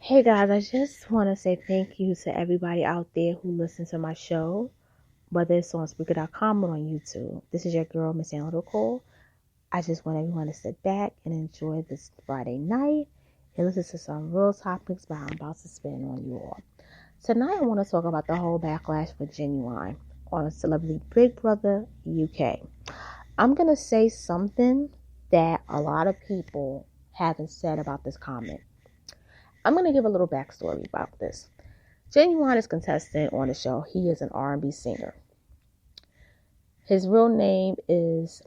Hey guys, I just want to say thank you to everybody out there who listens to my show, whether it's on Spreaker.com or on YouTube. This is your girl, Miss Analytical. I just want everyone to sit back and enjoy this Friday night and listen to some real topics that I'm about to spin on you all. Tonight, I want to talk about the whole backlash for Ginuwine on Celebrity Big Brother UK. I'm going to say something that a lot of people haven't said about this comment. I'm going to give a little backstory about this. Ginuwine is contestant on the show. He is an R&B singer. His real name is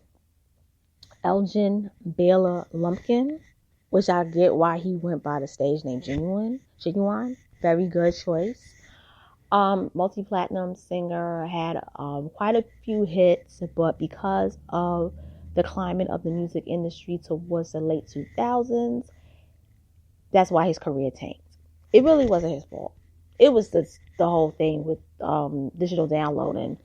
Elgin Baylor Lumpkin, which I get why he went by the stage name Ginuwine. Very good choice. Multi-platinum singer, had quite a few hits, but because of the climate of the music industry towards the late 2000s, that's why his career tanked. It really wasn't his fault. It was the whole thing with digital downloading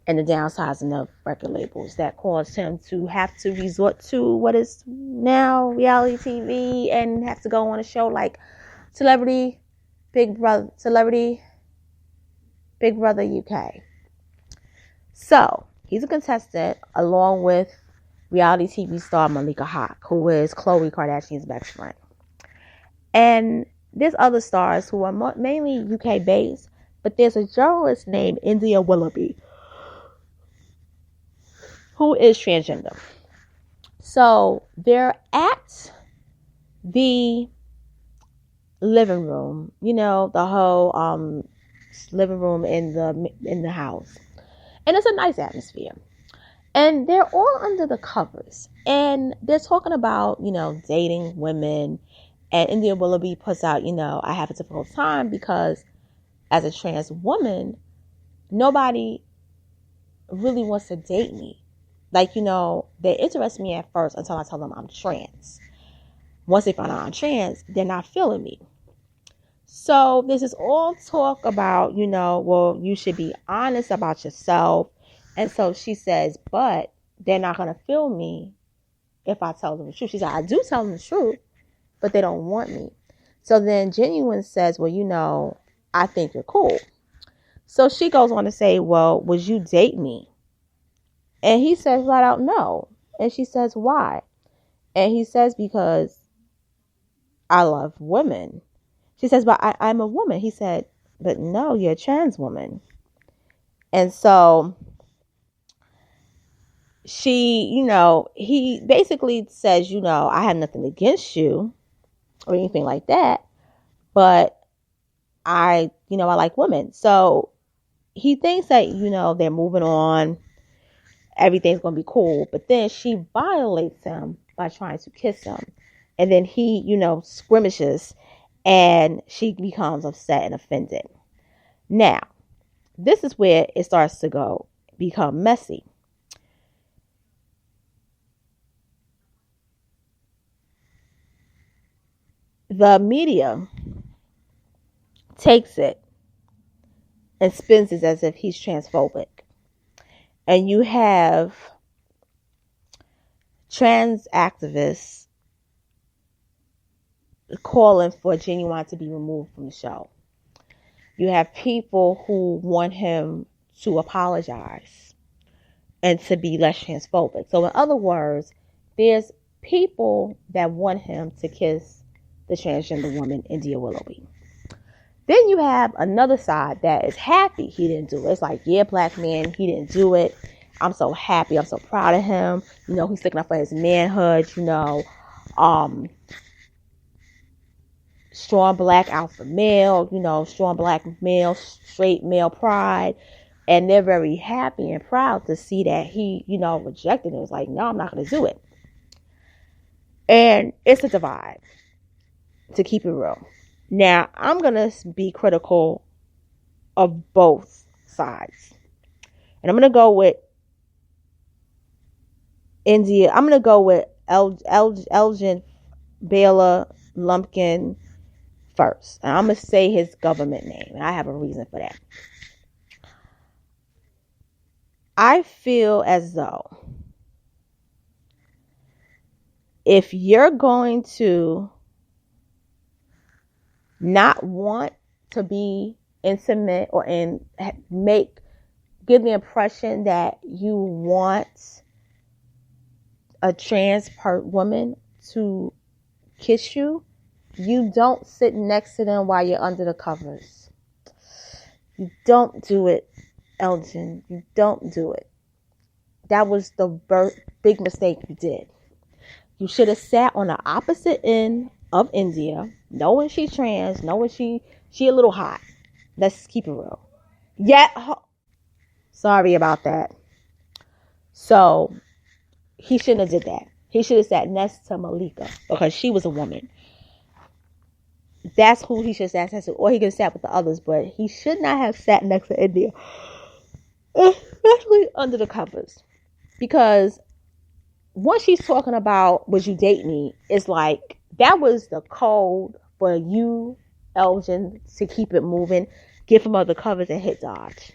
and the downsizing of record labels that caused him to have to resort to what is now reality TV and have to go on a show like Celebrity Big Brother UK. So he's a contestant along with reality TV star Malika Hawk, who is Khloe Kardashian's best friend. And there's other stars who are mainly UK based, but there's a journalist named India Willoughby who is transgender. So they're at the living room, the whole living room in the house, and it's a nice atmosphere. And they're all under the covers, and they're talking about dating women. And India Willoughby puts out, I have a difficult time because as a trans woman, nobody really wants to date me. Like, they interest me at first until I tell them I'm trans. Once they find out I'm trans, they're not feeling me. So this is all talk about, well, you should be honest about yourself. And so she says, but they're not going to feel me if I tell them the truth. She said, I do tell them the truth, but they don't want me. So then Ginuwine says, well, I think you're cool. So she goes on to say, well, would you date me? And he says flat out no. And she says, why? And he says, because I love women. She says, but I'm a woman. He said, but no, you're a trans woman. And so she, he basically says, I have nothing against you or anything like that, but I like women. So he thinks that, they're moving on, everything's going to be cool. But then she violates him by trying to kiss him. And then he, skirmishes, and she becomes upset and offended. Now, this is where it starts to become messy. The media takes it and spins it as if he's transphobic. And you have trans activists calling for Ginuwine to be removed from the show. You have people who want him to apologize and to be less transphobic. So in other words, there's people that want him to kiss the transgender woman, India Willoughby. Then you have another side that is happy he didn't do it. It's like, yeah, black man, he didn't do it. I'm so happy. I'm so proud of him. He's sticking up for his manhood, strong black alpha male, strong black male, straight male pride. And they're very happy and proud to see that he, rejected it. It was like, no, I'm not going to do it. And it's a divide, to keep it real. Now, I'm going to be critical of both sides. And I'm going to go with India. I'm going to go with Elgin Baylor Lumpkin first. And I'm going to say his government name. And I have a reason for that. I feel as though if you're going to not want to be intimate or give the impression that you want a trans woman to kiss you, you don't sit next to them while you're under the covers. You don't do it, Elgin. You don't do it. That was the big mistake you did. You should have sat on the opposite end of India, knowing she's trans, knowing she a little hot. Let's keep it real. Yeah. Sorry about that. So he shouldn't have did that. He should have sat next to Malika because she was a woman. That's who he should have sat next to. Or he could have sat with the others, but he should not have sat next to India. Especially under the covers. Because once she's talking about would you date me, it's like that was the code for you, Elgin, to keep it moving, give him other covers and hit dodge.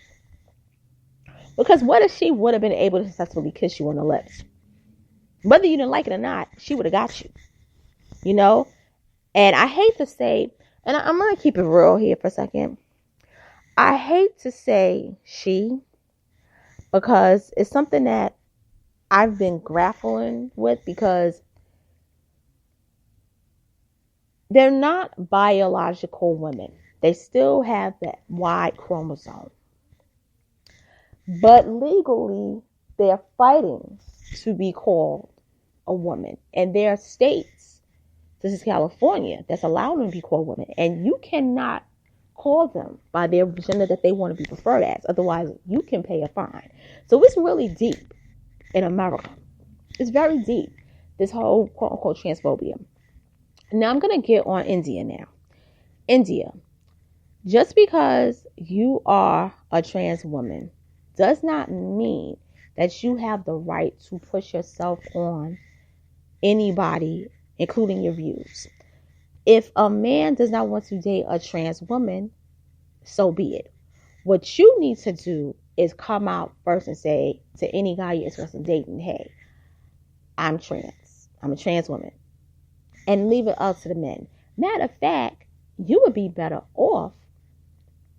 Because what if she would have been able to successfully kiss you on the lips? Whether you didn't like it or not, she would have got you. You know? And I hate to say, and I'm going to keep it real here for a second. I hate to say she, because it's something that I've been grappling with, because they're not biological women. They still have that Y chromosome. But legally, they're fighting to be called a woman. And there are states, this is California, that's allowing them to be called women. And you cannot call them by their gender that they want to be preferred as. Otherwise, you can pay a fine. So it's really deep in America. It's very deep, this whole quote-unquote transphobia. Now, I'm going to get on India now. India, just because you are a trans woman does not mean that you have the right to push yourself on anybody, including your views. If a man does not want to date a trans woman, so be it. What you need to do is come out first and say to any guy you're interested in dating, hey, I'm trans. I'm a trans woman. And leave it up to the men. Matter of fact, you would be better off,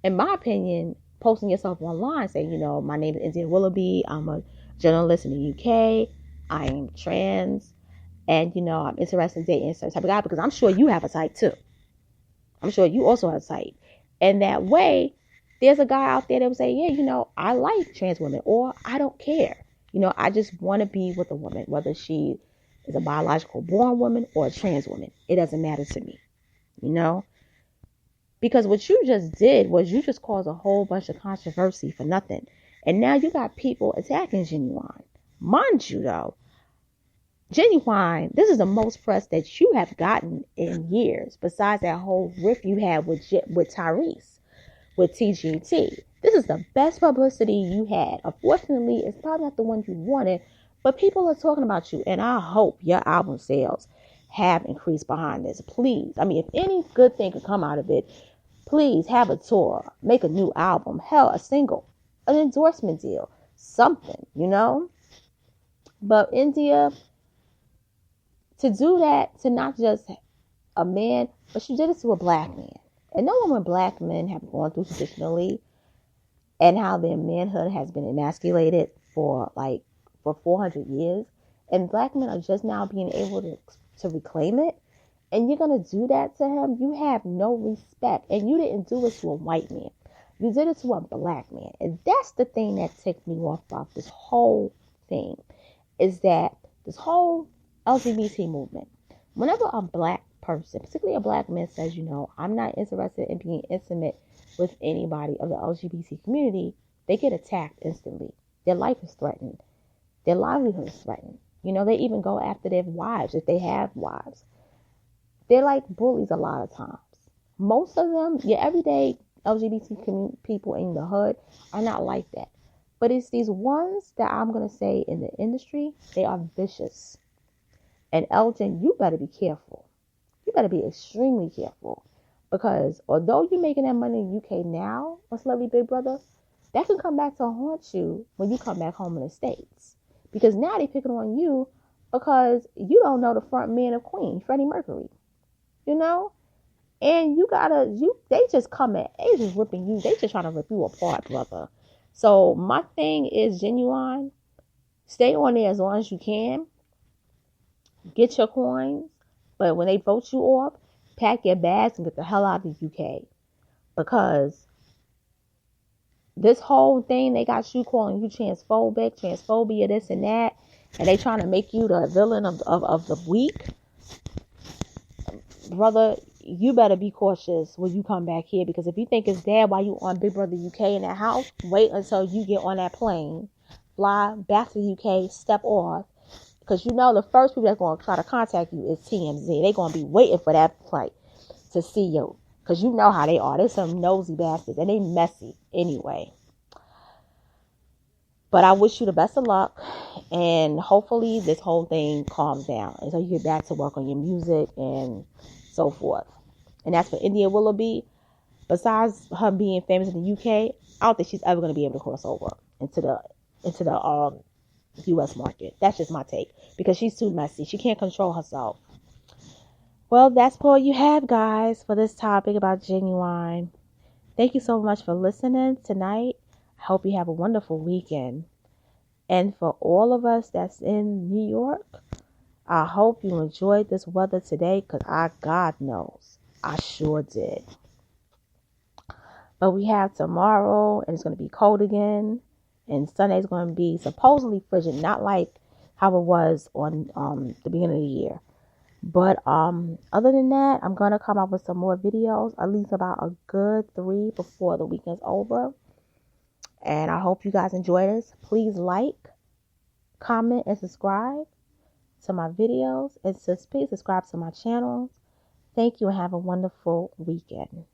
in my opinion, posting yourself online, saying, you know, my name is India Willoughby. I'm a journalist in the UK. I am trans. And, you know, I'm interested in dating a certain type of guy, because I'm sure you have a type too. I'm sure you also have a type. And that way, there's a guy out there that will say, yeah, you know, I like trans women, or I don't care. You know, I just want to be with a woman, whether she is a biological born woman or a trans woman. It doesn't matter to me, you know? Because what you just did was you just caused a whole bunch of controversy for nothing. And now you got people attacking Ginuwine. Mind you, though, Ginuwine, this is the most press that you have gotten in years, besides that whole riff you had with Tyrese, with TGT. This is the best publicity you had. Unfortunately, it's probably not the one you wanted, but people are talking about you, and I hope your album sales have increased behind this. Please, I mean, if any good thing could come out of it, please have a tour, make a new album, hell, a single, an endorsement deal, something, you know? But India, to do that to not just a man, but she did it to a black man. And knowing what black men have gone through traditionally and how their manhood has been emasculated for 400 years, and black men are just now being able to reclaim it, and you're going to do that to him, you have no respect. And you didn't do it to a white man. You did it to a black man. And that's the thing that ticked me off about this whole thing, is that this whole LGBT movement, whenever a black person, particularly a black man, says, you know, I'm not interested in being intimate with anybody of the LGBT community, they get attacked instantly. Their life is threatened. Their livelihood is threatened. You know, they even go after their wives if they have wives. They're like bullies a lot of times. Most of them, your everyday LGBT people in the hood are not like that. But it's these ones that I'm going to say in the industry, they are vicious. And Elgin, you better be careful. You better be extremely careful. Because although you're making that money in the UK now on Celebrity Big Brother, that can come back to haunt you when you come back home in the States. Because now they're picking on you because you don't know the front man of Queen, Freddie Mercury. You know? And they just they just ripping you. They just trying to rip you apart, brother. So my thing is Ginuwine. Stay on there as long as you can. Get your coins. But when they vote you off, pack your bags and get the hell out of the UK. Because this whole thing, they got you calling you transphobic, transphobia, this and that. And they trying to make you the villain of the week. Brother, you better be cautious when you come back here, because if you think it's bad while you on Big Brother UK in that house, wait until you get on that plane, fly back to the UK, step off, because you know the first people that's going to try to contact you is TMZ. They're going to be waiting for that flight to see you, because you know how they are. They're some nosy bastards, and they messy anyway. But I wish you the best of luck, and hopefully this whole thing calms down until you get back to work on your music and so forth. And as for India Willoughby, besides her being famous in the UK, I don't think she's ever going to be able to cross over into the US market. That's just my take, because she's too messy. She can't control herself. Well, that's all you have, guys, for this topic about Ginuwine. Thank you so much for listening tonight. I hope you have a wonderful weekend. And for all of us that's in New York, I hope you enjoyed this weather today, because God knows, I sure did. But we have tomorrow, and it's going to be cold again. And Sunday's going to be supposedly frigid, not like how it was on the beginning of the year. But other than that, I'm going to come up with some more videos, at least about a good 3 before the weekend's over. And I hope you guys enjoy this. Please like, comment, and subscribe to my videos. And please subscribe to my channel. Thank you, and have a wonderful weekend.